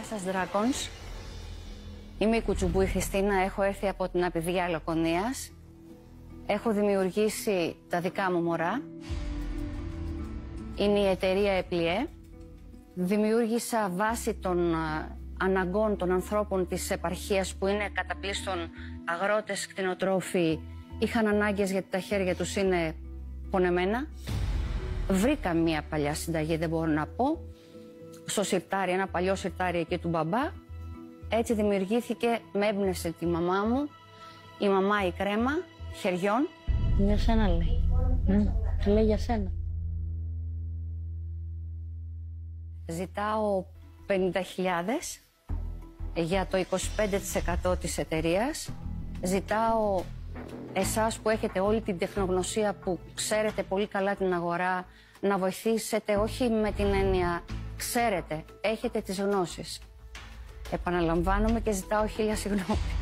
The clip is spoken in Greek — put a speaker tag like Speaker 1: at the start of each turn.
Speaker 1: Γεια σας, Dragons. Είμαι η Κουτσουμπούη Χριστίνα, έχω έρθει από την Απηδία Λακωνίας. Έχω δημιουργήσει τα δικά μου μωρά. Είναι η εταιρεία Επλιέ. Δημιούργησα βάσει των αναγκών των ανθρώπων της επαρχίας που είναι καταπλήστων αγρότες, κτηνοτρόφοι. Είχαν ανάγκες γιατί τα χέρια τους είναι πονεμένα. Βρήκα μια παλιά συνταγή, δεν μπορώ να πω, στο σιρτάρι, ένα παλιό σιρτάρι εκεί του μπαμπά. Έτσι δημιουργήθηκε, με έμπνευσε τη μαμά μου, η μαμά η κρέμα χεριών.
Speaker 2: Για σένα λέει. Λέει για σένα.
Speaker 1: Ζητάω 50.000 για το 25% της εταιρείας. Ζητάω εσάς που έχετε όλη την τεχνογνωσία, που ξέρετε πολύ καλά την αγορά, να βοηθήσετε, όχι με την έννοια ξέρετε, έχετε τις γνώσεις. Επαναλαμβάνομαι και ζητάω 1000 συγγνώμη.